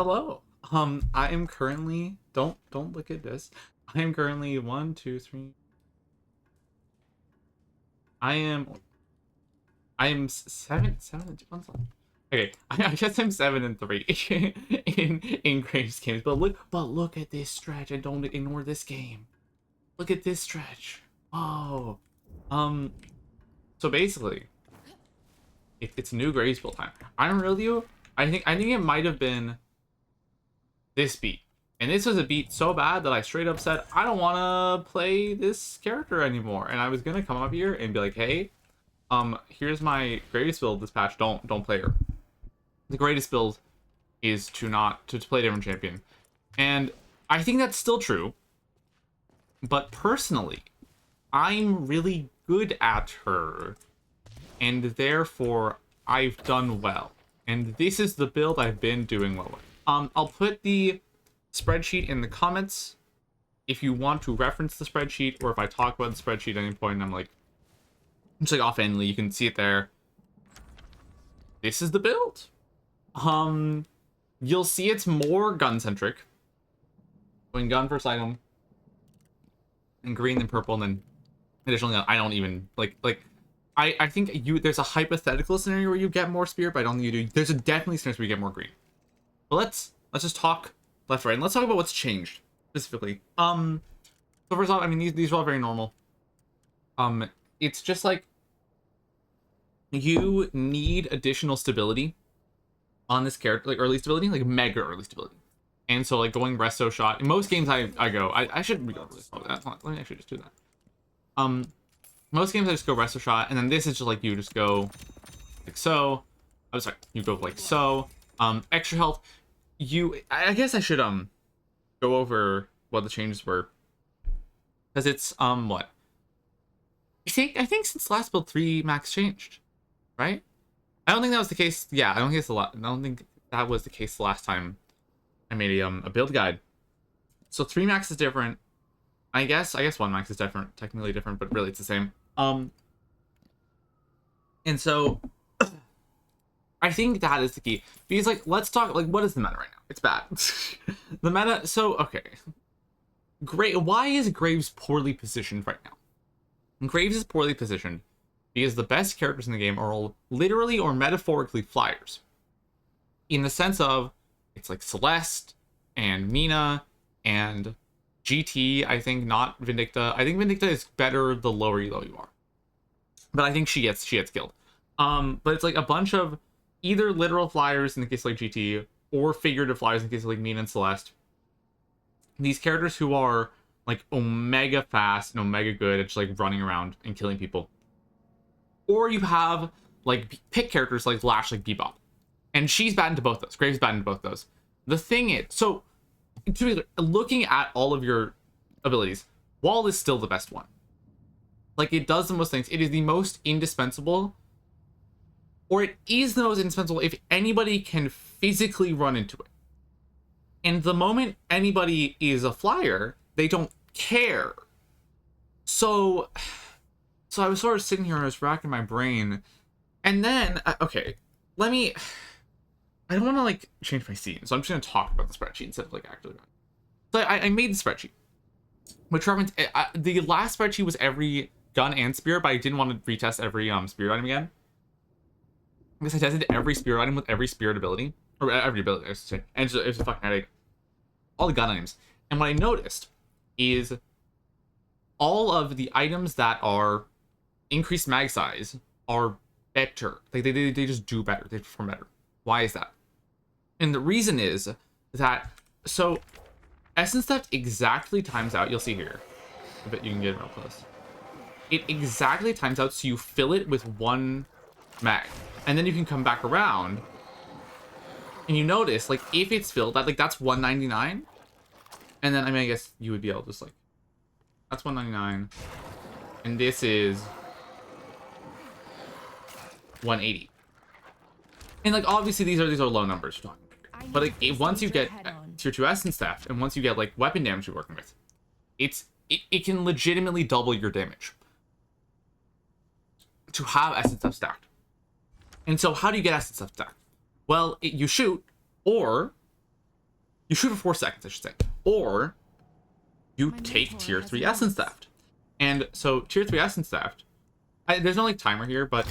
Hello. I am currently don't look at this. I am currently one, two, three. I am seven. Okay, I guess I'm 7-3 in Graves games. But look at this stretch and don't ignore this game. Look at this stretch. Oh, um. So basically, it's new Graves build time. I don't really. I think it might have been this beat. And this was a beat so bad that I straight up said, I don't want to play this character anymore. And I was going to come up here and be like, hey, here's my greatest build this patch. Don't play her. The greatest build is to play a different champion. And I think that's still true. But personally, I'm really good at her. And therefore, I've done well. And this is the build I've been doing well with. I'll put the spreadsheet in the comments if you want to reference the spreadsheet, or if I talk about the spreadsheet at any point and I'm like, just like offhandedly, you can see it there. This is the build. You'll see it's more gun-centric. Going gun first item, and green and purple, and then additionally, I don't even I think there's a hypothetical scenario where you get more spear, but I don't think you do. There's a definitely scenario where you get more green. But let's just talk left, right, and let's talk about what's changed specifically. So first off, I mean these are all very normal. It's just like you need additional stability on this character, like early stability, like mega early stability. And so like going resto shot in most games I shouldn't be going really slow. Let me actually just do that. Most games I just go resto shot, and then this is just like you just go like so. I'm sorry, you go like so. Extra health. I guess I should go over what the changes were, because it's what I think since last build 3 max changed, right? I don't think that was the case. Yeah, I don't think it's a lot. I don't think that was the case the last time I made a build guide. So 3 max is different. I guess 1 max is different, technically different, but really it's the same. And so I think that is the key. Because like let's talk like what is the meta right now? It's bad. The meta, so okay. Great. Why is Graves poorly positioned right now? Graves is poorly positioned because the best characters in the game are all literally or metaphorically flyers. In the sense of it's like Celeste and Mina and GT, I think, not Vindicta. I think Vindicta is better the lower you are. But I think she gets killed. But it's like a bunch of either literal flyers in the case of like GT, or figurative flyers in the case of like Mina and Celeste. These characters who are like omega fast and omega good at just like running around and killing people. Or you have like pick characters like Lash, like Bebop. And she's bad into both those. Graves bad into both those. The thing is, so to be looking at all of your abilities, Wall is still the best one. Like it does the most things. It is the most indispensable, or it is the most indispensable if anybody can physically run into it. And the moment anybody is a flyer, they don't care. So I was sort of sitting here and I was racking my brain, and then okay, I don't want to like change my scene, so I'm just gonna talk about the spreadsheet instead of like actually. So I made the spreadsheet, which reference the last spreadsheet was every gun and spear, but I didn't want to retest every spirit item again. Because I tested every spirit item with every spirit ability, or every ability I should say, and it was a fucking headache. All the gun items, and what I noticed is all of the items that are increased mag size are better. Like they just do better. They perform better. Why is that? And the reason is that, so Essence Theft exactly times out. You'll see here. I bet you can get it real close. It exactly times out so you fill it with 1 mag. And then you can come back around. And you notice, like, if it's filled, that's 199. And then, I mean, I guess you would be able to just, like, that's 199. And this is 180. And, like, obviously these are low numbers we're talking about. But, like, once you get tier 2 Essence Theft, and once you get, like, weapon damage you're working with, it can legitimately double your damage to have Essence Theft stacked. And so how do you get Essence Theft stacked? Well, you shoot, or You shoot for 4 seconds, I should say. Or you take tier 3 essence theft. And so tier 3 essence theft, there's no like timer here, but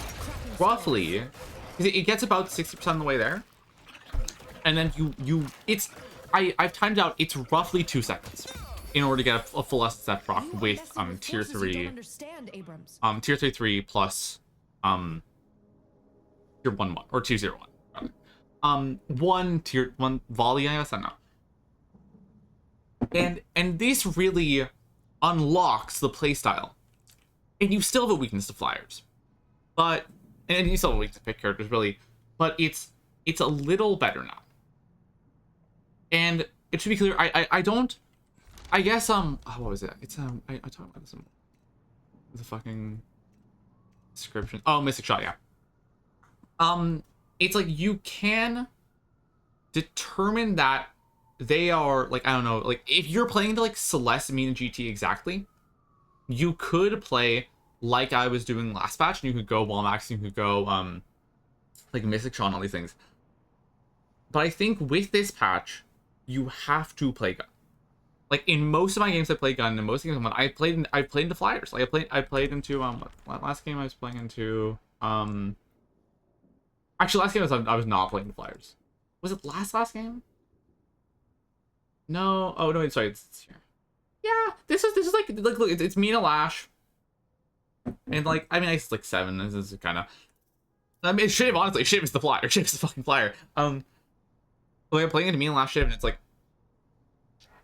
roughly it gets about 60% on the way there. And then I've timed out, it's roughly 2 seconds in order to get a full essence theft proc with tier 3 tier 3 plus tier 1 or 201. Tier 1 volley, I guess, I don't know. And this really unlocks the playstyle. And you still have a weakness to flyers. And you still have a weakness to pick characters, really. But it's a little better now. And it should be clear, I guess, what was it? It's, I talked about this in the fucking description. Oh, Mystic Shot, yeah. It's like you can determine that they are, like, I don't know, like, if you're playing to, like, Celeste, Mina, GT exactly, you could play like I was doing last patch, and you could go wall max, you could go, like, Mystic Shot and all these things. But I think with this patch, you have to play gun. Like, in most of my games I play gun, and most games I played into flyers. Like, I played into, what last game I was playing into, actually, last game I was not playing the flyers. Was it last game? No. Oh no, sorry. It's here. Yeah, this is like look. It's Mina Lash, and like I mean, it's like 7. This is kind of. I mean, Shiv, honestly, Shiv is the flyer. Shiv is the fucking flyer. Like I'm playing into Mina Lash Shiv, and it's like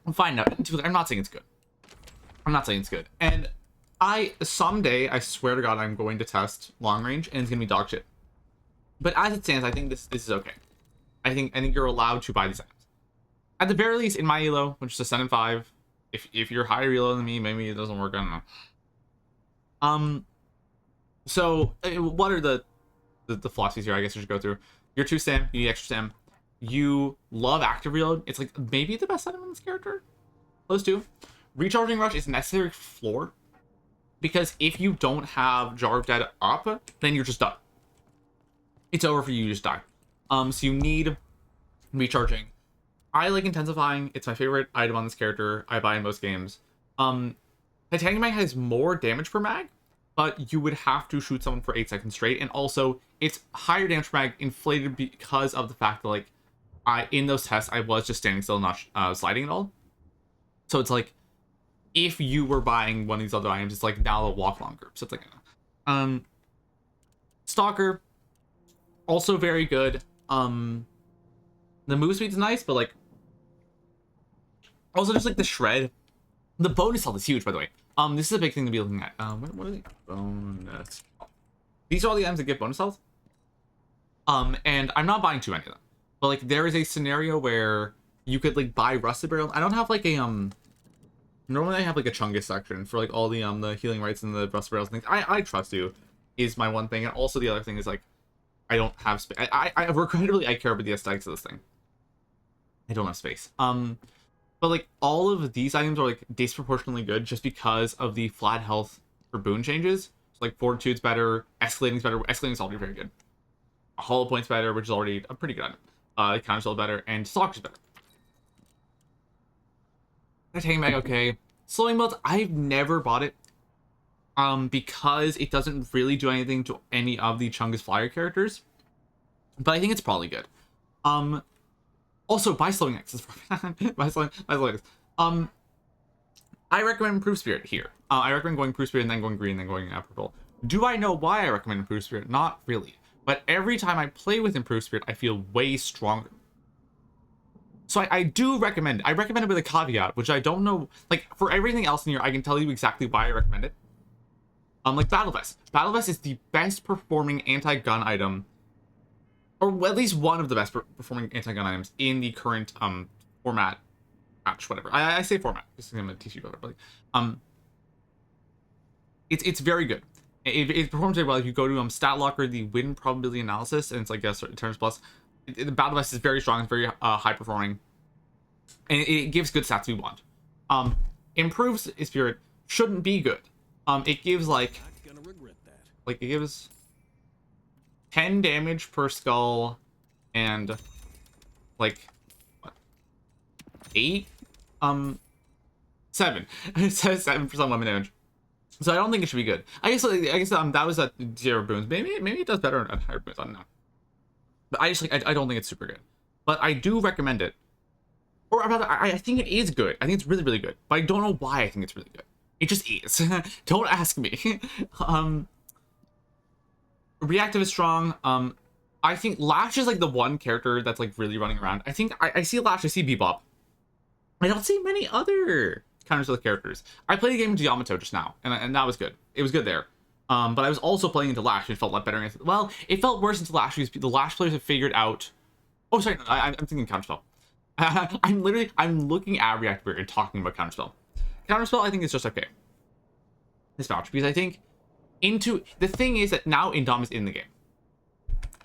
I'm fine now. I'm not saying it's good. I'm not saying it's good. And someday, I swear to God, I'm going to test long range, and it's gonna be dog shit. But as it stands, I think this is okay. I think you're allowed to buy these items. At the very least, in my elo, which is a 7-5, if you're higher elo than me, maybe it doesn't work. I don't know. So what are the philosophies here? I guess I should go through. You're 2 stam. You need extra stam. You love active reload. It's like maybe the best item on this character. Those 2. Recharging rush is necessary floor, because if you don't have Jar of Dead up, then you're just done. It's over for you. You just die. So you need recharging. I like intensifying. It's my favorite item on this character. I buy in most games. Titanium Mag has more damage per mag, but you would have to shoot someone for 8 seconds straight. And also, it's higher damage per mag inflated because of the fact that, like, in those tests, I was just standing still, not sliding at all. So it's like, if you were buying one of these other items, it's like now they'll walk longer. So it's like, Stalker, also very good. The move speed's nice, but like, also just like the shred. The bonus health is huge, by the way. This is a big thing to be looking at. What are the bonus? These are all the items that get bonus health. And I'm not buying too many of them. But like, there is a scenario where you could like buy Rusted Barrel. I don't have like a normally I have like a Chungus section for like all the healing rights and the Rusted Barrels and things. I trust you is my one thing, and also the other thing is like, I don't have space. Regrettably, I care about the aesthetics of this thing. I don't have space. But like all of these items are like disproportionately good just because of the flat health for boon changes. So like Fortitude's better, Escalating's better. Escalating's already very good. Hollow Point's better, which is already a pretty good item. Counterspell better, and Stalker's better. Titanium Mag, okay. Slowing Belt, I've never bought it. Because it doesn't really do anything to any of the Chungus Flyer characters. But I think it's probably good. Also, buy Slowing X. buy Slowing X. I recommend Improved Spirit here. I recommend going Improved Spirit and then going green and then going purple. Do I know why I recommend Improved Spirit? Not really. But every time I play with Improved Spirit, I feel way stronger. So I do recommend it. I recommend it with a caveat, which I don't know. Like, for everything else in here, I can tell you exactly why I recommend it. Like Battle Vest. Battle Vest is the best performing anti-gun item, or at least one of the best performing anti-gun items in the current format, patch, whatever. I say format because I'm gonna teach you about it. But like, it's very good. It performs very well. If you go to Stat Locker, the win probability analysis, and it's like terms plus. The Battle Vest is very strong. It's very high performing, and it gives good stats we want. Improves Spirit shouldn't be good. It gives like it gives 10 damage per skull, and like what? 8, 7. It says 7% weapon damage. So I don't think it should be good. I guess that was at 0 boons. Maybe it does better at higher boons. I don't know. But I just like I don't think it's super good. But I do recommend it. Or rather, I think it is good. I think it's really, really good. But I don't know why I think it's really good. It just is. Don't ask me. Reactive is strong. I think Lash is like the one character that's like really running around. I think I see Lash, I see Bebop. I don't see many other counter-spell characters. I played a game into Yamato just now, and that was good. It was good there. But I was also playing into Lash, and it felt a lot better. Well, it felt worse into Lash because the Lash players have figured out. Oh, sorry, no, I'm thinking counterspell. I'm looking at Reactive and talking about counterspell. Counterspell, I think is just okay. This voucher, because I think the thing is that now Indom is in the game.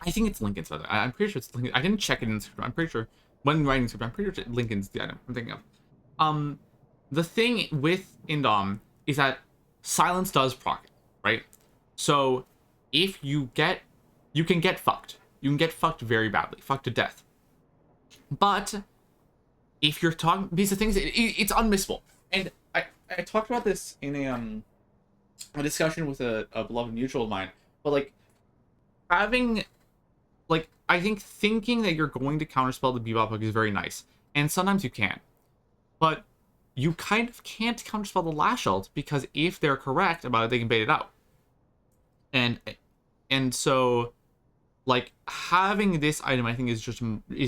I think it's Lincoln's, by the way. I'm pretty sure it's Lincoln. I didn't check it in the script. I'm pretty sure when writing the script, I'm pretty sure Lincoln's the item I'm thinking of. The thing with Indom is that silence does proc it, right? So if you can get fucked. You can get fucked very badly, fucked to death. But if you're talking, because the things, it's unmissable. And I talked about this in a discussion with a beloved mutual of mine. But like having, like, I think thinking that you're going to counterspell the Bebop hook is very nice, and sometimes you can, but you kind of can't counterspell the Lash ult because if they're correct about it, they can bait it out. And so, like, having this item, I think, is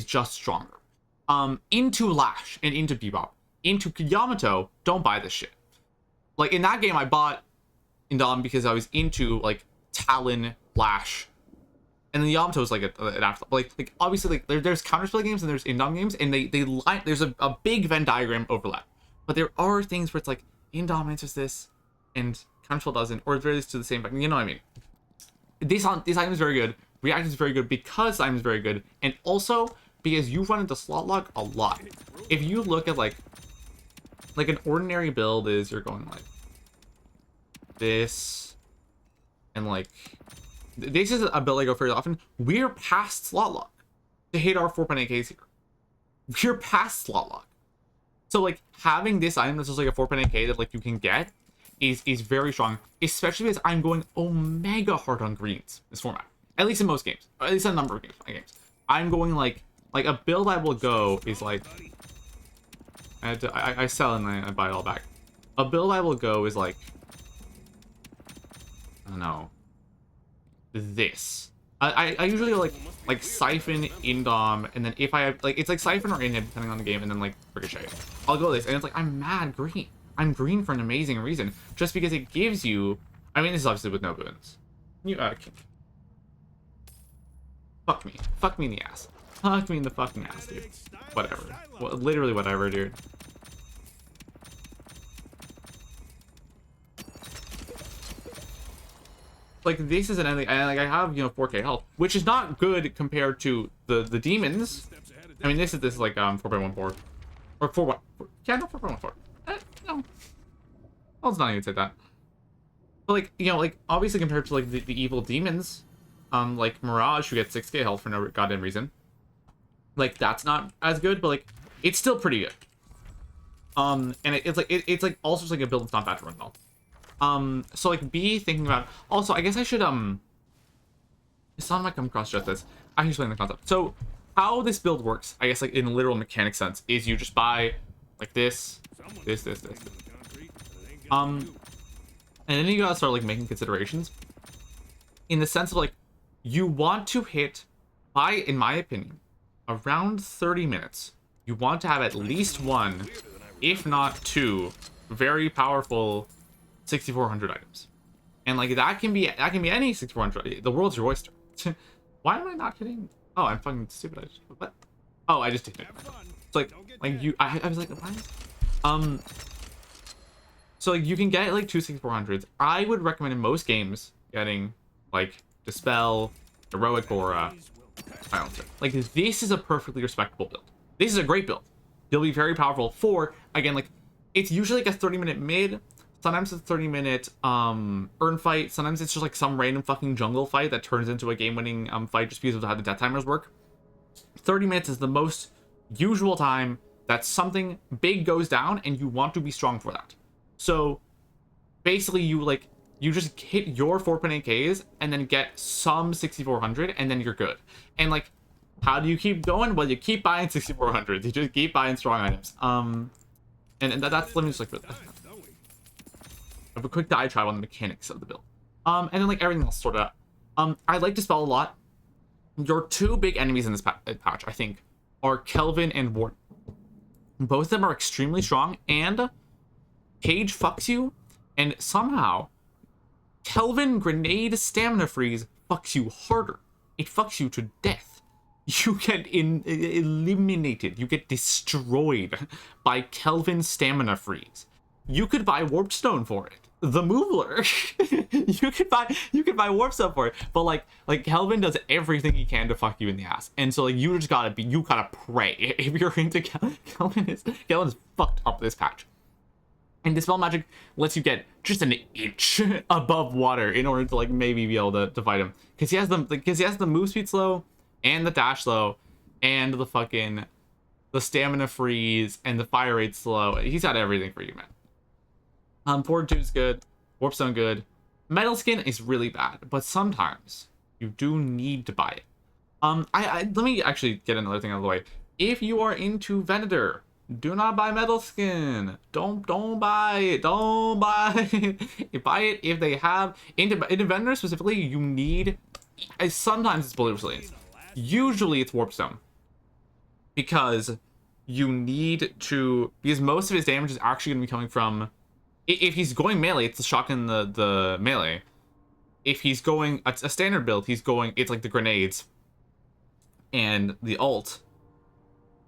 just stronger. Into Lash and into Bebop. Into Yamato, don't buy this shit. Like, in that game, I bought Indom because I was into, like, Talon, Lash, and then Yamato is like an after. Like obviously, like there's counterspell games and there's Indom games, and there's a big Venn diagram overlap. But there are things where it's like Indom answers this, and counterspell doesn't, or it's very to the same. You know what I mean? This item is very good. React is very good because item is very good, and also because you run into slot lock a lot. If you look at like an ordinary build is you're going like this, and like this is a build I go fairly often. We're past slot lock to hit our 4.8Ks here. We're past slot lock. So like having this item that's just like a 4.8K that like you can get is very strong, especially because I'm going omega hard on greens this format. At least in most games. Or at least a number of games. I'm going like a build I will go is like I sell and I buy it all back. A build I will go is like, I don't know, this. I usually go like Siphon, Indom, and then if I have like, it's like Siphon or Inhib depending on the game, and then like Ricochet. I'll go this, and it's like I'm mad green. I'm green for an amazing reason, just because it gives you. I mean, this is obviously with no boons. You fuck me in the ass. Fuck me in the fucking ass, dude. Whatever. Well, literally whatever, dude. Like this is an ending, and like I have 4K health, which is not good compared to the demons. I mean, this is like 4.14 or 4. Yeah, no, 4.14. No, let's not even say that. But like like obviously compared to like the evil demons, like Mirage who gets 6K health for no goddamn reason. Like that's not as good, but like it's still pretty good. And it's like also just like a build that's not bad to run well. So like be thinking about, also I guess I should it's not like come across just this. I can explain the concept. So how this build works, I guess like in a literal mechanic sense, is you just buy like this. And then you gotta start like making considerations in the sense of like you want to hit by, in my opinion, around 30 minutes. You want to have at least one, if not two, very powerful 6400 items, and like that can be any 6400. The world's your oyster. Why am I not hitting? Oh, I'm fucking stupid. What? Oh, I just did it. It's like you. I was like, why? So like you can get like two 6400s. I would recommend in most games getting like Dispel, Heroic Aura, Silencer. Like this is a perfectly respectable build. This is a great build. You'll be very powerful for, again, like it's usually like a 30-minute mid. Sometimes it's a 30-minute earn fight. Sometimes it's just like some random fucking jungle fight that turns into a game-winning fight just because of how the death timers work. 30 minutes is the most usual time that something big goes down and you want to be strong for that. So basically you just hit your 4.8Ks and then get some 6400 and then you're good. And like, how do you keep going? Well, you keep buying 6400s. You just keep buying strong items. And that's, let me just like, I have a quick diatribe on the mechanics of the build. And then like everything else sorted out. I like Dispel a lot. Your two big enemies in this patch, I think, are Kelvin and Warden. Both of them are extremely strong, and Cage fucks you, and somehow Kelvin Grenade Stamina Freeze fucks you harder. It fucks you to death. You get eliminated. You get destroyed by Kelvin Stamina Freeze. You could buy Warp Stone for it. The Moveler. you could buy Warp Stone for it. But like Kelvin does everything he can to fuck you in the ass. And so like you gotta pray. If you're into Kelvin is fucked up this patch. And Dispel Magic lets you get just an inch above water in order to like maybe be able to fight him. Because he has the move speed slow and the dash slow and the stamina freeze and the fire rate slow. He's got everything for you, man. Forward 2 is good. Warp Stone good. Metal Skin is really bad, but sometimes you do need to buy it. Let me actually get another thing out of the way. If you are into Venator, do not buy Metal Skin. Don't buy it. Don't buy it. Buy it if they have into Venator specifically. You need. Sometimes it's bullet resilience. Usually it's Warp Stone, because you need to, because most of his damage is actually going to be coming from, if he's going melee, it's the shotgun, the melee. If he's going a standard build, it's like the grenades and the ult.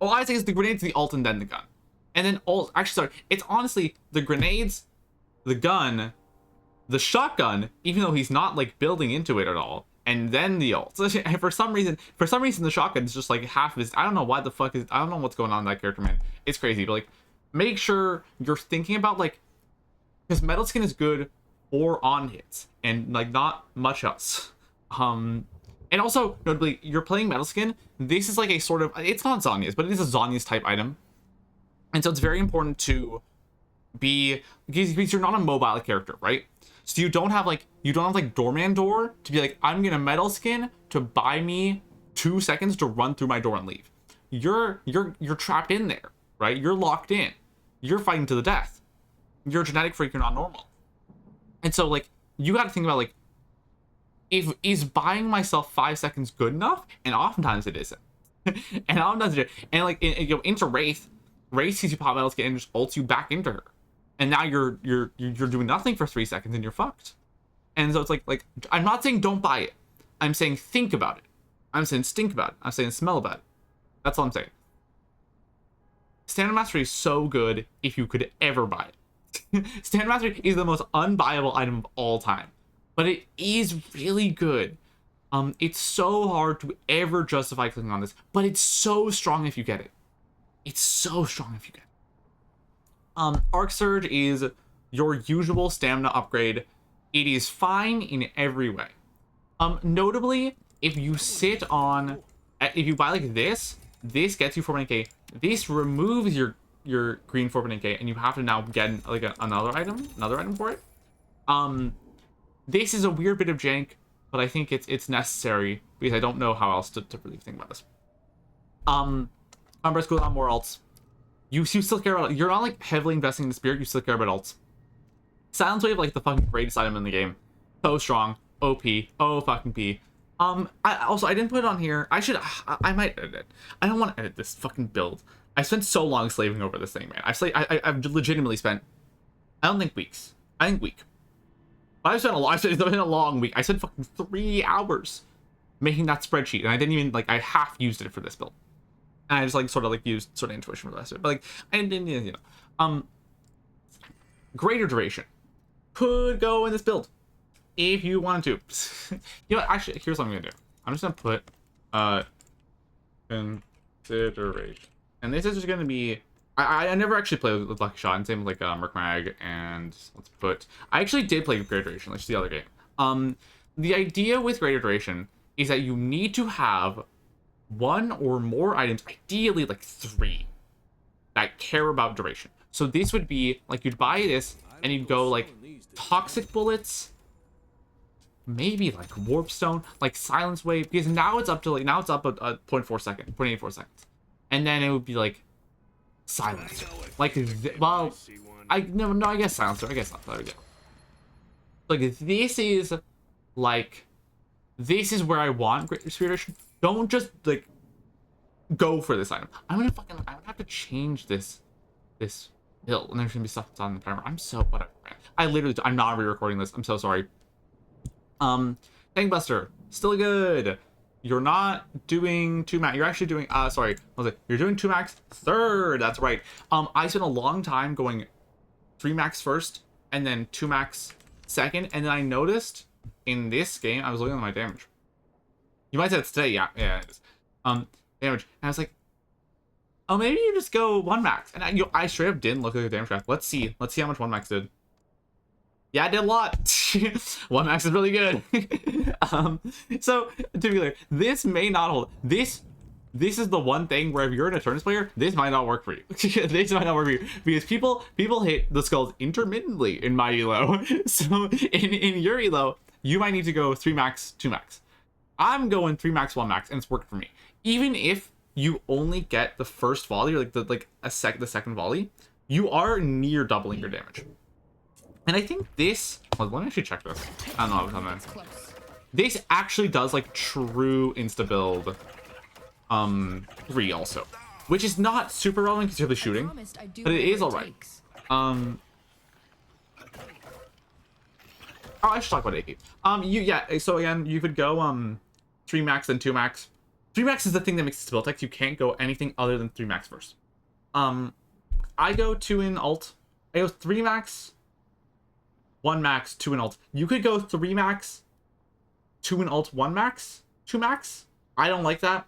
Well, I think it's the grenades, the ult, and then the gun. And then ult, actually, sorry, it's honestly the grenades, the gun, the shotgun, even though he's not like building into it at all, and then the ult. And for some reason the shotgun is just like half of his. I don't know why the fuck I don't know what's going on in that character, man. It's crazy. But like, make sure you're thinking about like, because Metal Skin is good for on hits and like not much else. And also, notably, you're playing Metal Skin. This is like a sort of, it's not Zhonya's, but it is a Zhonya's type item. And so it's very important to be, because you're not a mobile character, right? So you don't have like Doorman Door to be like, I'm gonna Metal Skin to buy me 2 seconds to run through my door and leave. You're trapped in there, right? You're locked in. You're fighting to the death. You're a genetic freak, you're not normal. And so like, you gotta think about like, is buying myself 5 seconds good enough? And oftentimes it isn't. And oftentimes it isn't. And like, into Wraith sees you pop Metal Skin and just ults you back into her. And now you're doing nothing for 3 seconds and you're fucked. And so it's like I'm not saying don't buy it. I'm saying think about it. I'm saying stink about it. I'm saying smell about it. That's all I'm saying. Standard Mastery is so good if you could ever buy it. Standard Mastery is the most unbuyable item of all time. But it is really good. It's so hard to ever justify clicking on this, but it's so strong if you get it. It's so strong if you get it. Arc Surge is your usual stamina upgrade. It is fine in every way. Notably, if you if you buy like this gets you 4.8k. This removes your green 4.8k, and you have to now get like another item for it. This is a weird bit of jank, but I think it's necessary because I don't know how else to really think about this. Umbre's cooldown, more ults. You still care about, you're not like heavily investing in the spirit, you still care about ults. Silence Wave, like the fucking greatest item in the game. So strong. OP. Oh fucking P. I didn't put it on here. I might edit it. I don't want to edit this fucking build. I spent so long slaving over this thing, man. I've legitimately spent, I don't think weeks. I think week. But it's been a long week. I spent fucking 3 hours making that spreadsheet, and I didn't even, like, I half used it for this build. And I just, like, sort of, like, used sort of intuition for the rest of it. But, like, I didn't, you know. Greater duration could go in this build if you wanted to. You know what, actually, here's what I'm gonna do. I'm just gonna put, consideration. And this is just gonna be, I never actually played with Lucky Shot, and same with like Merc Mag, and let's put, I actually did play with Greater Duration, like the other game. The idea with Greater Duration is that you need to have 1 or more items, ideally like 3, that care about duration. So this would be like you'd buy this and you'd go like toxic bullets, maybe like warp stone, like silence wave, because now it's up to like now it's up at 0.4 seconds, 0.84 seconds, and then it would be like silence. Like well, I guess silencer. I guess not. There we go. Like this is like this is where I want great spirit. Don't just like go for this item. I'm gonna have to change this build, and there's gonna be stuff that's on the timer. I'm so whatever. I'm not re-recording this. I'm so sorry. Gangbuster, still good. You're not doing 2 max. You're actually doing sorry. I was like, you're doing 2 max third. That's right. I spent a long time going 3 max first and then 2 max second, and then I noticed in this game I was looking at my damage. You might say it's today, yeah, it is. Damage, and I was like, oh, maybe you just go 1 max, and I straight up didn't look at the damage graph. Let's see how much 1 max did. Yeah, I did a lot. 1 max is really good. So to be clear, this may not hold. This is the one thing where if you're an Eternus player, this might not work for you. This might not work for you because people hit the skulls intermittently in my elo. So in your elo, you might need to go 3 max, 2 max. I'm going 3 max, 1 max, and it's worked for me. Even if you only get the first volley or the second volley, you are near doubling your damage. And I think this. Well, let me actually check this. I don't know if I'm this actually does like true insta build 3 also, which is not super relevant because you're the shooting, but it is all right. Oh, I should talk about AP. So again, you could go 3 max and 2 max. 3 max is the thing that makes it build text. You can't go anything other than 3 max first. I go 2 in alt. I go 3 max, 1 max, 2 in alt. You could go 3 max, 2 in alt, 1 max, 2 max. I don't like that.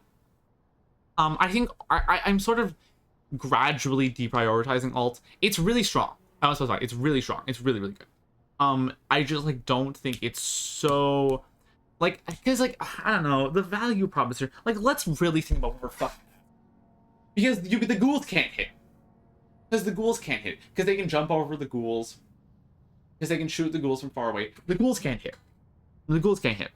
I think I'm sort of gradually deprioritizing alt. It's really strong. I was sorry. It's really strong. It's really, really good. I just like don't think it's so like because like I don't know the value proposition. Like let's really think about what we're fucking because the ghouls can't hit. Because the ghouls can't hit. Because they can jump over the ghouls. Because they can shoot the ghouls from far away. The ghouls can't hit. The ghouls can't hit.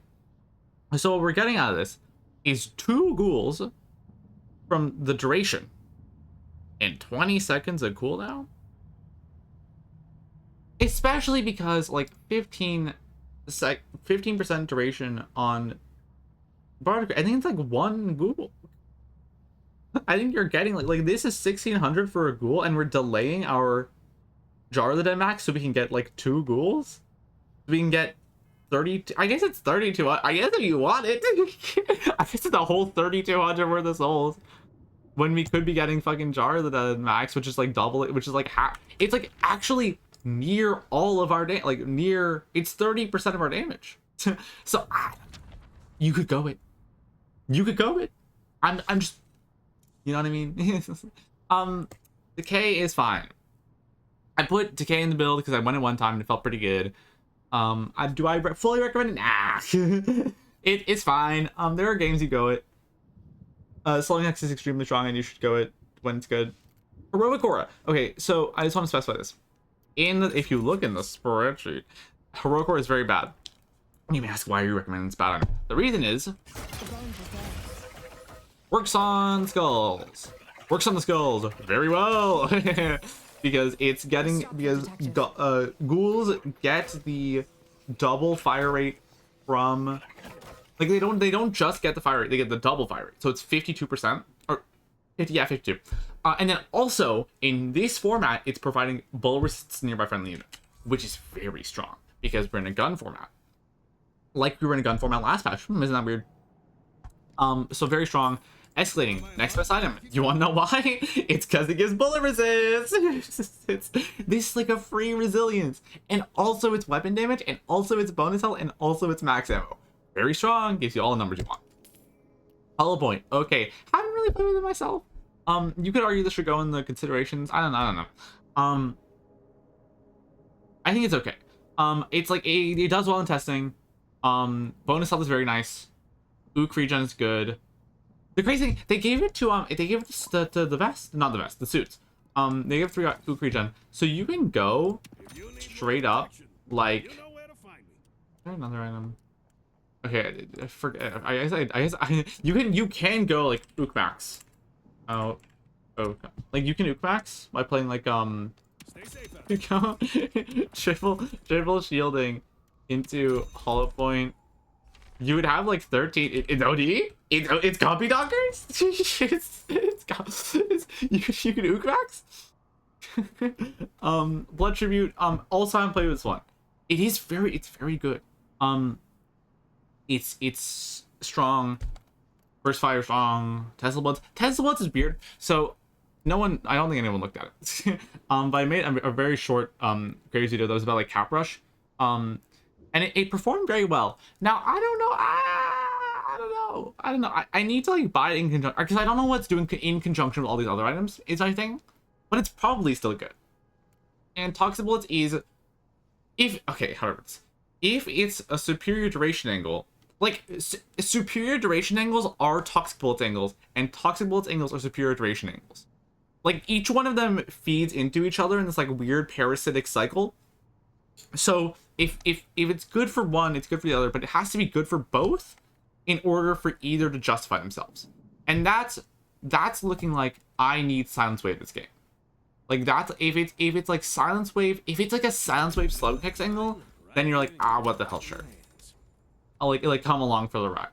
So what we're getting out of this is 2 ghouls from the duration and 20 seconds of cooldown. Especially because like 15% duration on Bardic. I think it's like 1 ghoul. I think you're getting like this is 1600 for a ghoul, and we're delaying our Jar of the Dead max so we can get like 2 ghouls. We can get 30. I guess it's 32. I guess if you want it, I guess it's the whole 3200 worth of souls. When we could be getting fucking Jar of the Dead max, which is like double it, which is like half. It's like actually near all of our damage. Like near, it's 30% of our damage. So you could go it. You could go it. I'm just. You know what I mean? Decay is fine. I put Decay in the build because I went it one time and it felt pretty good. Do I fully recommend it? Nah. It's fine. There are games you go it. Slowing Hex is extremely strong and you should go it when it's good. Heroic Aura. Okay, so I just want to specify this. If you look in the spreadsheet, Heroic Aura is very bad. You may ask why you recommend it's bad. The reason is works on skulls. Works on the skulls very well. Because it's getting ghouls get the double fire rate from like they don't just get the fire rate, they get the double fire rate. So it's 52% or 50, yeah, 52. And then also in this format, it's providing bullet resistance to nearby friendly unit, which is very strong because we're in a gun format. Like we were in a gun format last patch. Isn't that weird? So very strong. Escalating. Next best item. You want to know why? It's because it gives bullet resist. This is like a free resilience. And also it's weapon damage, and also it's bonus health, and also it's max ammo. Very strong. Gives you all the numbers you want. Hollow point. Okay. Haven't really played with it myself. You could argue this should go in the considerations. I don't know. I think it's okay. It's like it does well in testing. Bonus health is very nice. Ook regen is good. The crazy thing, they gave it to the vest, not the vest, the suits. Negative 3 2 regen. So you can go straight up like another item. Okay, I forget. You can go like Ook Max. Oh, like you can Ook Max by playing like you go triple shielding into Hollow Point. You would have like 13 in OD. It's copy dockers. You can Ook Max. Blood Tribute. Also I haven't played this one. It's very good. It's strong. First fire strong. Tesla Bloods is weird. So no one, I don't think anyone looked at it. But I made a very short Graves video that was about like Cap Rush. And it performed very well. Now I don't know. I don't know. I need to like buy it in conjunction because I don't know what's doing in conjunction with all these other items is my thing, but it's probably still good. And Toxic Bullets is however, if it's a superior duration angle, like superior duration angles are Toxic Bullets angles, and Toxic Bullets angles are superior duration angles. Like each one of them feeds into each other in this like weird parasitic cycle. So if it's good for one, it's good for the other, but it has to be good for both in order for either to justify themselves. And that's looking like I need Silence Wave this game. Like that's if it's like Silence Wave, if it's like a Silence Wave Slug Hex angle, then you're like, what the hell, sure. I'll like come along for the ride.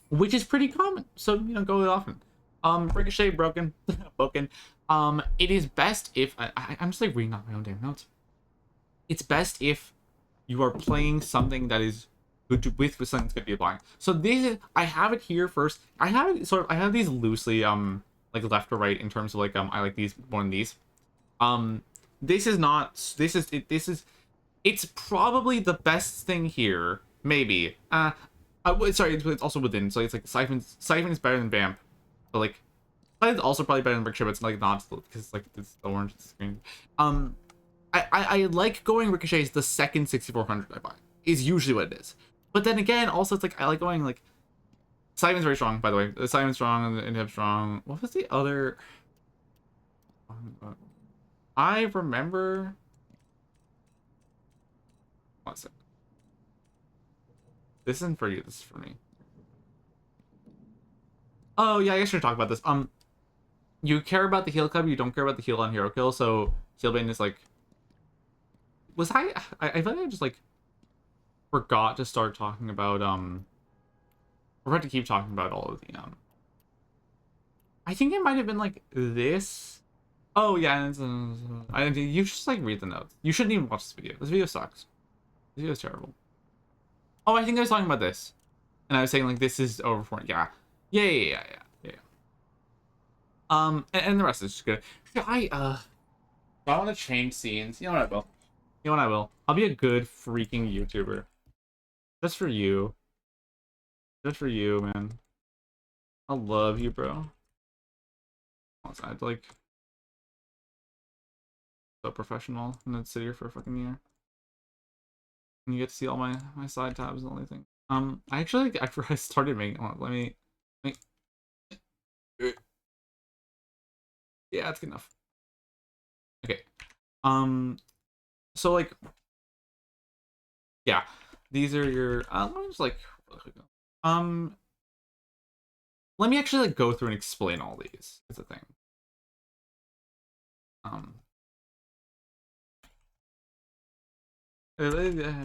Which is pretty common. So, you know, go often. Ricochet broken. It is best if I'm just like reading out my own damn notes. It's best if you are playing something that is good to, with something that's going to be applying. So this is, I have it here first. I have these loosely like left or right in terms of like I like these more than these. It's probably the best thing here, maybe. Sorry, it's also within. So it's like Siphon is better than Vamp, but like it's also probably better than Ricochet, but it's like not because like it's the orange screen. I like going Ricochets the second 6400 I buy is usually what it is. But then again, also it's like I like going like Simon's very strong, by the way. Simon's strong and Inhib strong. What was the other? I remember. One sec. This isn't for you. This is for me. Oh yeah, I guess we're talking about this. You care about the heal club. You don't care about the heal on hero kill. So Healbane is like. Was I feel like I just like forgot to start talking about we're about to keep talking about all of the I think it might have been like this. Oh yeah, you just like read the notes. You shouldn't even watch this video. This video sucks. This video is terrible. Oh, I think I was talking about this. And I was saying like this is over. Yeah. And the rest is just good. I want to change scenes. You know what I will. You know what I will. I'll be a good freaking YouTuber. Just for you. Just for you, man. I love you, bro. I'd like so professional and then sit here for a fucking year. And you get to see all my side tabs and everything. I actually after I started making let me yeah, that's good enough. Okay. So like yeah, these are your let me just like let me actually like go through and explain all these. It's a thing.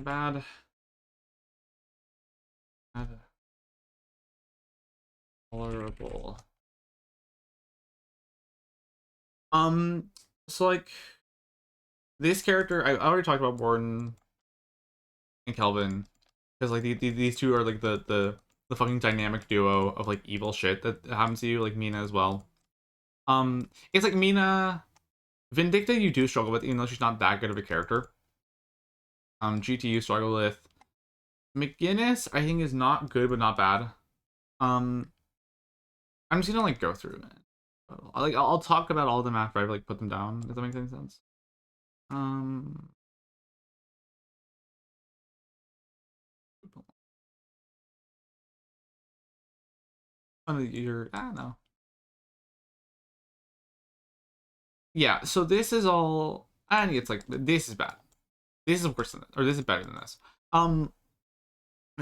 Bad. Tolerable. So like this character, I already talked about Warden and Kelvin, because like these two are like the fucking dynamic duo of like evil shit that happens to you, like Mina as well. It's like Mina, Vindicta you do struggle with, even though she's not that good of a character. GT you struggle with. McGinnis I think is not good but not bad. I'm just gonna like go through it. I'll talk about all of them after I like put them down. Does that make any sense? You're no. yeah, so this is all, and it's like, this is bad. This is worse than this, or this is better than this.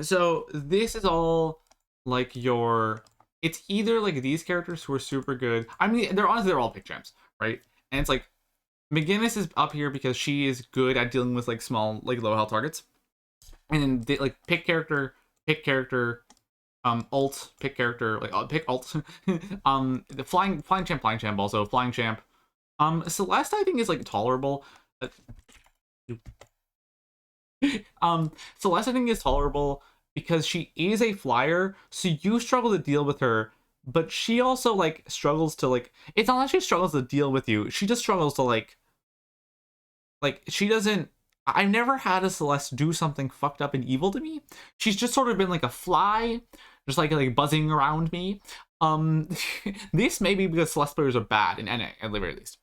So this is all like your, it's either like these characters who are super good. I mean, they're all pick champs, right? And it's like McGinnis is up here because she is good at dealing with like small, like low health targets. And then they, like pick character, ult, pick character, like pick ult. The flying champ also, flying champ. Celeste I think is like tolerable. Celeste I think is tolerable because she is a flyer, so you struggle to deal with her, but she also like struggles to like, it's not like she struggles to deal with you, she just struggles to like she doesn't, I've never had a Celeste do something fucked up and evil to me. She's just sort of been like a fly, just like buzzing around me. This may be because Celeste players are bad in NA at the very least,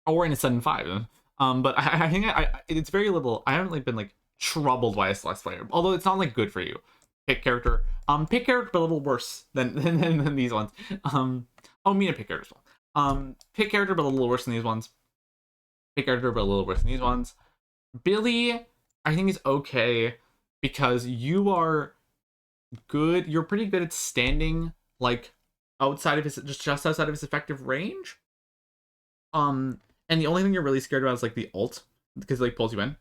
or in a 7-5. But I think it's very little. I haven't like been like troubled by a Celeste player, although it's not like good for you. Pick character, pick character, but a little worse than these ones. Oh, Mina pick character as well. Pick character, but a little worse than these ones. Pick character, but a little worse than these ones. Billy, I think is okay because you are good. You're pretty good at standing like outside of his, just outside of his effective range. And the only thing you're really scared about is like the ult because it like pulls you in.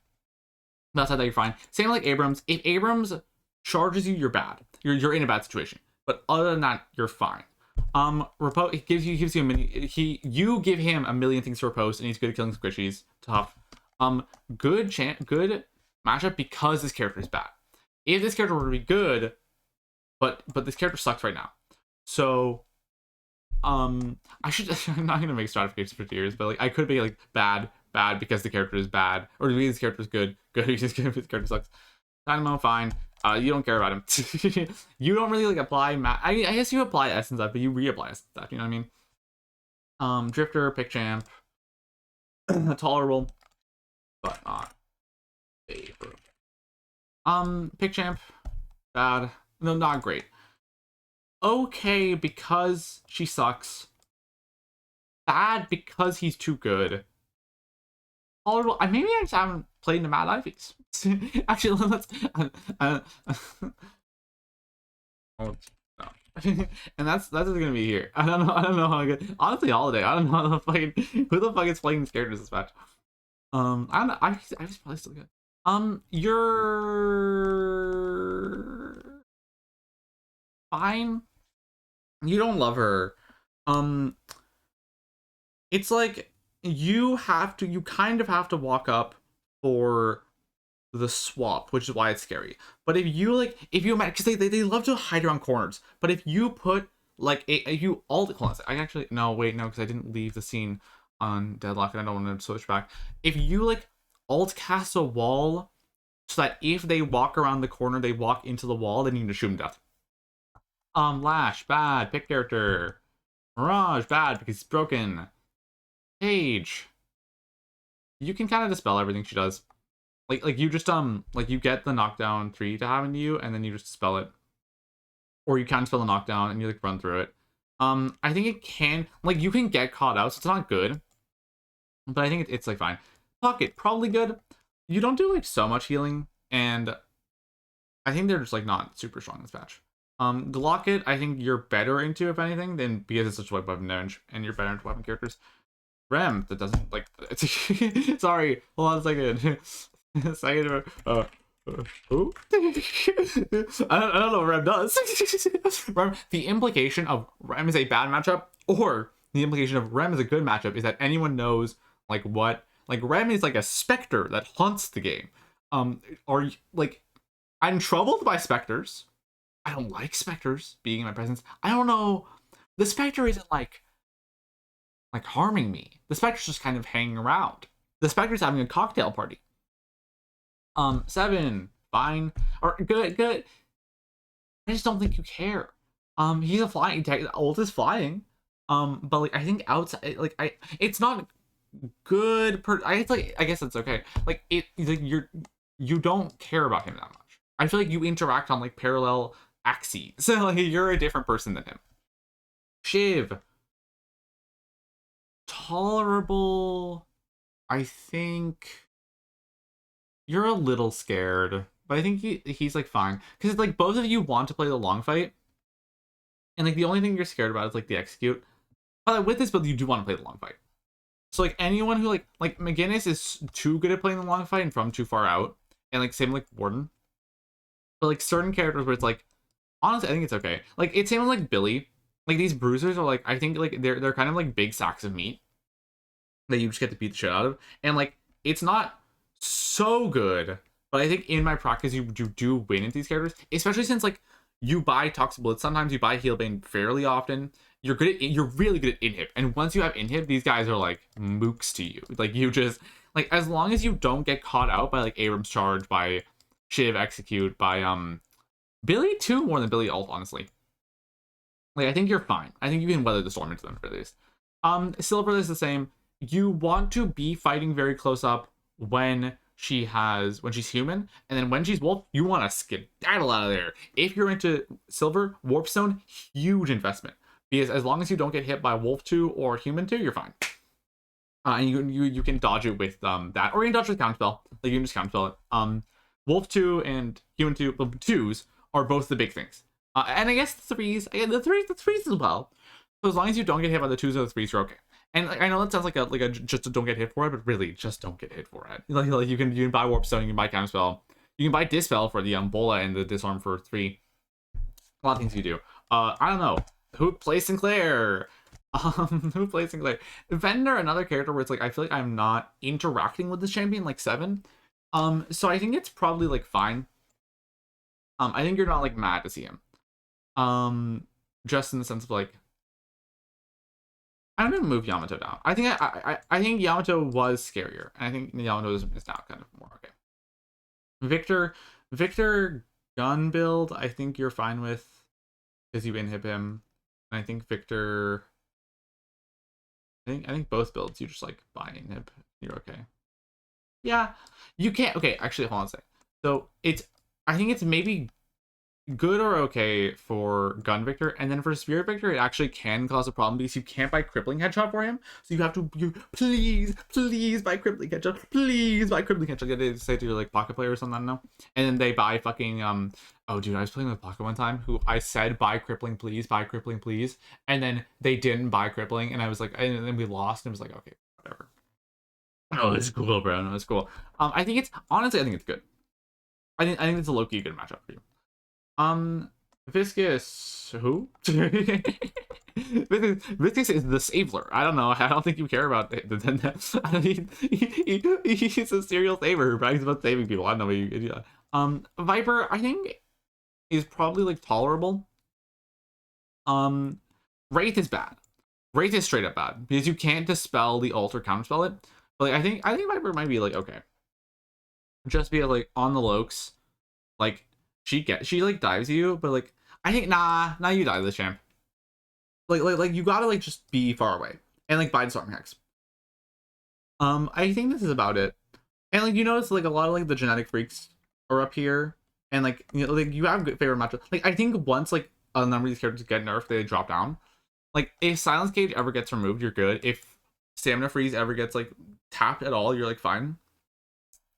But outside that, you're fine. Same like Abrams. If Abrams charges you, you're bad. You're in a bad situation. But other than that, you're fine. Repose, it gives you a mini. You give him a million things to repose, and he's good at killing squishies. Tough. Good matchup because this character is bad. If this character were to be good, but this character sucks right now. So I should, I'm not gonna make stratifications for tiers, but like I could be like bad because the character is bad, or because this character is good because this character sucks. Dynamo, fine. You don't care about him. You don't really like apply I guess you apply essence stuff, but you reapply essence stuff. You know what I mean? Drifter, pick champ, tolerable, but not favorable. Pick champ, bad. No, not great. Okay, because she sucks. Bad because he's too good. Tolerable. Maybe I just haven't played the Mad Ivies. Actually, let's. Oh, no. And that's gonna be here. I don't know how good. Honestly, Holiday. I don't know who the fuck is playing these characters this match. I don't know. I was probably still good. You're fine. You don't love her. It's like you kind of have to walk up for the swap, which is why it's scary. But if you because they love to hide around corners. But if you put like if you alt, hold on, I actually no because I didn't leave the scene on Deadlock and I don't want to switch back. If you like alt cast a wall so that if they walk around the corner, they walk into the wall, then you can shoot them to death. Lash, bad, pick character. Mirage, bad because it's broken. Paige, you can kind of dispel everything she does. Like you just like you get the knockdown 3 to happen to you, and then you just dispel it. Or you can dispel the knockdown and you like run through it. I think it can like you can get caught out, so it's not good. But I think it's like fine. Pocket, probably good. You don't do like so much healing, and I think they're just like not super strong in this patch. Glocket, I think you're better into, if anything, than because it's such a weapon range, and you're better into weapon characters. Rem, that doesn't like. Sorry, hold on a second. Who? I don't know what Rem does. Rem, the implication of Rem is a bad matchup, or the implication of Rem is a good matchup, is that anyone knows like what. Like Rem is like a specter that haunts the game. Or like, I'm troubled by specters. I don't like specters being in my presence. I don't know. The specter isn't like harming me. The specter's just kind of hanging around. The specter's having a cocktail party. 7, fine. Or good. I just don't think you care. He's a flying ult is flying. But like I think outside like it's not good I guess it's okay. Like like you don't care about him that much. I feel like you interact on like parallel axes. So like you're a different person than him. Shiv. tolerable. I think you're a little scared, but I think he's like fine because like both of you want to play the long fight, and like the only thing you're scared about is like the execute. But like, with this build, you do want to play the long fight. So like anyone who like McGinnis is too good at playing the long fight and from too far out, and like same like Warden. But like certain characters where it's like, honestly, I think it's okay. Like it's same with like Billy. Like these bruisers are like, I think like they're kind of like big sacks of meat that you just get to beat the shit out of, and like it's not so good, but I think in my practice you do win at these characters, especially since like you buy Toxic Bullets, sometimes you buy Healbane fairly often. You're really good at inhib, and once you have inhib, these guys are like mooks to you. Like you just like, as long as you don't get caught out by like Abrams charge, by Shiv execute, by Billy too, more than Billy ult, honestly. Like I think you're fine. I think you can weather the storm into them for this. Silver is the same. You want to be fighting very close up when she's human, and then when she's wolf, you want to skedaddle out of there. If you're into Silver, Warp Stone, huge investment. Because as long as you don't get hit by Wolf 2 or Human 2, you're fine. And you can dodge it with that, or you can dodge with Counterspell. Like you can just Counterspell it. Wolf 2 and Human 2, the 2s are both the big things. And I guess the 3s, the 3s as well. So as long as you don't get hit by the 2s or the 3s, you're okay. And like, I know that sounds like a just don't get hit for it, but really just don't get hit for it. Like you can buy Warp Stone, you can buy Counterspell, you can buy Dispel for the Bola and the Disarm for 3. A lot of things you do. I don't know. Who plays Sinclair? Who plays Sinclair? Vendor, another character where it's like I feel like I'm not interacting with this champion like 7. So I think it's probably like fine. I think you're not like mad to see him. Just in the sense of like, I'm gonna move Yamato down. I think Yamato was scarier, and I think Yamato is now kind of more okay. Victor gun build, I think you're fine with because you inhib him. And I think Victor, I think both builds you just like buy inhib. You're okay. Yeah, you can't. Okay, actually, hold on a second. So I think it's maybe good or okay for Gun Victor, and then for Spirit Victor, it actually can cause a problem because you can't buy Crippling Headshot for him. So you have to, please buy Crippling Headshot, please buy Crippling Headshot. You have to say to your like pocket player or something, I don't know. And then they buy fucking oh dude, I was playing with Pocket one time who I said buy Crippling please, and then they didn't buy Crippling, and I was like, and then we lost, and it was like, okay, whatever. Oh, it's cool, bro. No, it's cool. I think it's good. I think it's a low-key good matchup for you. Viscous, who? Viscous is the Saver. I don't know. I don't think you care about it. He's a serial saver who brags about saving people. I don't know what you. Viper, I think, is probably like tolerable. Wraith is bad. Wraith is straight up bad because you can't dispel the ult or counterspell it. But like, I think Viper might be like okay. Just be like on the Lokes, like. She like dives you, but like I think nah you die to this champ. Like you gotta like just be far away and like buy Disarm Hex. I think this is about it. And like you notice like a lot of like the genetic freaks are up here, and like you know like you have good favorite matchup. Like I think once like a number of these characters get nerfed, they drop down. Like if Silence Cage ever gets removed, you're good. If Stamina Freeze ever gets like tapped at all, you're like fine.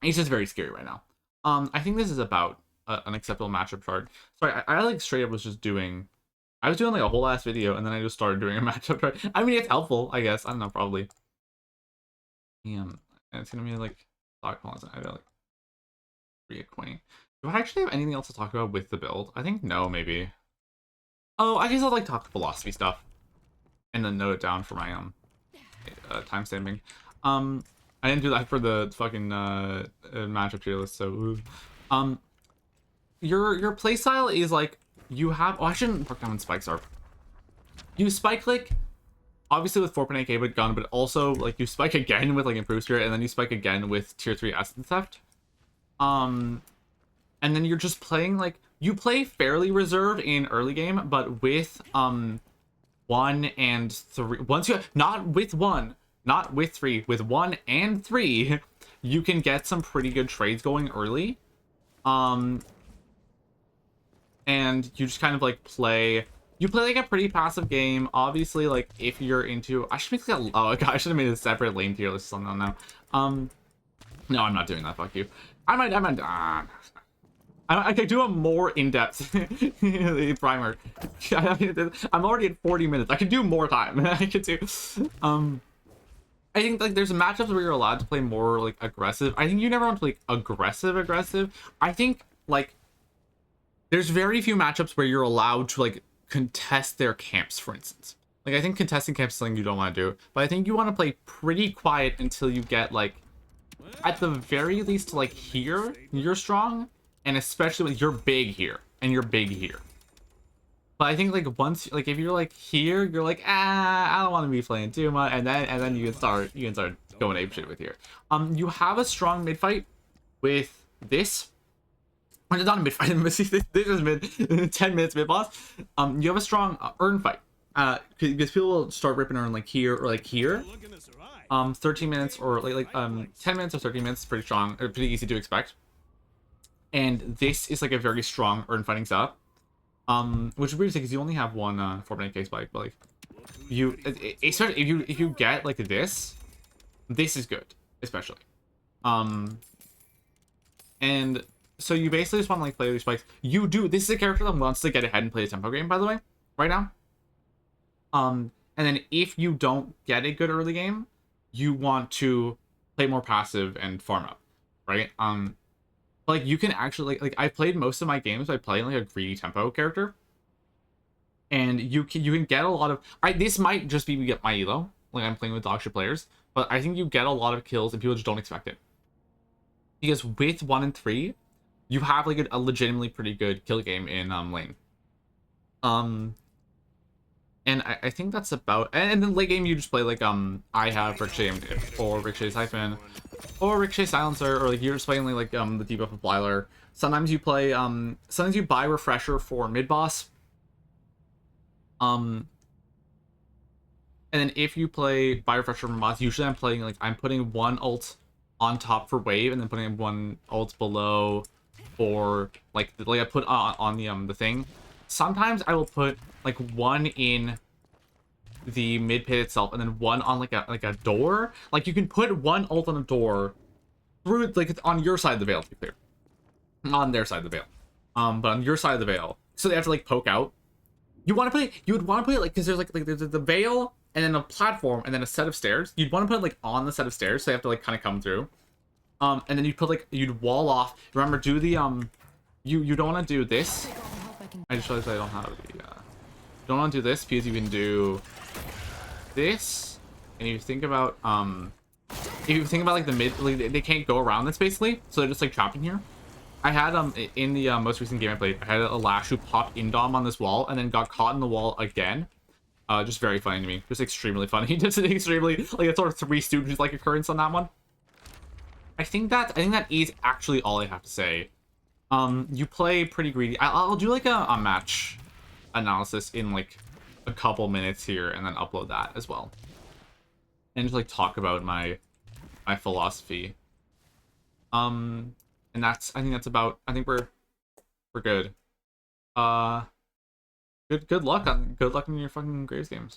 It's just very scary right now. I think this is about an acceptable matchup chart. Sorry, I like straight up was doing like a whole ass video, and then I just started doing a matchup chart. I mean, it's helpful, I guess. I don't know, probably. And it's gonna be like I gotta like reacquaint. Do I actually have anything else to talk about with the build? I think no, maybe. Oh, I guess I'll like talk philosophy stuff, and then note it down for my timestamping. I didn't do that for the fucking matchup tier list, so your playstyle is like you have. Oh, I shouldn't work down when spikes are. You spike click, obviously with 4.8k with gun, but also like you spike again with like improved spirit, and then you spike again with tier 3 essence theft. And then you're just playing like you play fairly reserved in early game, but with 1 and 3. Once you not with 1, not with 3, with 1 and 3, you can get some pretty good trades going early. And you just kind of like play you play like a pretty passive game. Obviously, like if you're into, I should make like a, oh god, I should have made a separate lane tier list or something now. No, I'm not doing that. Fuck you. I could do a more in-depth primer. I'm already at 40 minutes. I could do more time. I could do. I think like there's matchups where you're allowed to play more like aggressive. I think you never want to play aggressive. I think like there's very few matchups where you're allowed to like contest their camps, for instance. Like I think contesting camps is something you don't want to do, but I think you want to play pretty quiet until you get like at the very least like here you're strong, and especially when you're big here and you're big here. But I think like once like if you're like here, you're like I don't want to be playing too much, and then you can start going ape shit with here. You have a strong mid fight with this. It's not a mid fight. This is mid 10 minutes mid boss. You have a strong earn fight. Because people will start ripping earn like here or like here. 13 minutes or like 10 minutes or 13 minutes is pretty strong or pretty easy to expect. And this is like a very strong earn fighting setup. Which is weird because you only have one 4-minute case spike, but like you especially if you get like this is good, especially. And so you basically just want to like play these spikes. This is a character that wants to get ahead and play a tempo game, by the way, right now. And then if you don't get a good early game, you want to play more passive and farm up, right? Like you can actually like I played most of my games by playing like a greedy tempo character, and you can get a lot of this might just be my elo, like I'm playing with dog shit players, but I think you get a lot of kills and people just don't expect it, because with 1 and 3 you have like a legitimately pretty good kill game in lane. And I think that's about, and then late game you just play like I have Ricochet or Ricochet Siphon or Ricochet Silencer, or like you're just playing like the debuff of Blyler. Sometimes you play sometimes you buy Refresher for mid boss. And then if you play buy Refresher for boss, usually I'm putting one ult on top for wave and then putting one ult below for like I put on the thing. Sometimes I will put like one in the mid pit itself and then one on like a door. Like you can put one ult on a door through like on your side of the veil, to be clear. On their side of the veil. But on your side of the veil. So they have to like poke out. You would want to put it like, because there's like there's the veil and then a platform and then a set of stairs. You'd want to put it like on the set of stairs, so they have to like kind of come through. And then you'd wall off. Remember, do the you don't want to do this. I just realized I don't have the don't want to do this, because you can do this, and you think about if you think about like the mid, like they can't go around this basically, so they're just like trapped in here. I had in the most recent game I played, I had a Lash who popped in dom on this wall and then got caught in the wall again. Just very funny to me, just extremely funny. Just extremely like a sort of Three Stooges like occurrence on that one. I think that is actually all I have to say. You play pretty greedy. I'll do like a match analysis in like a couple minutes here and then upload that as well, and just like talk about my philosophy. And I think that's about, I think we're good. Good luck in your fucking Graves games.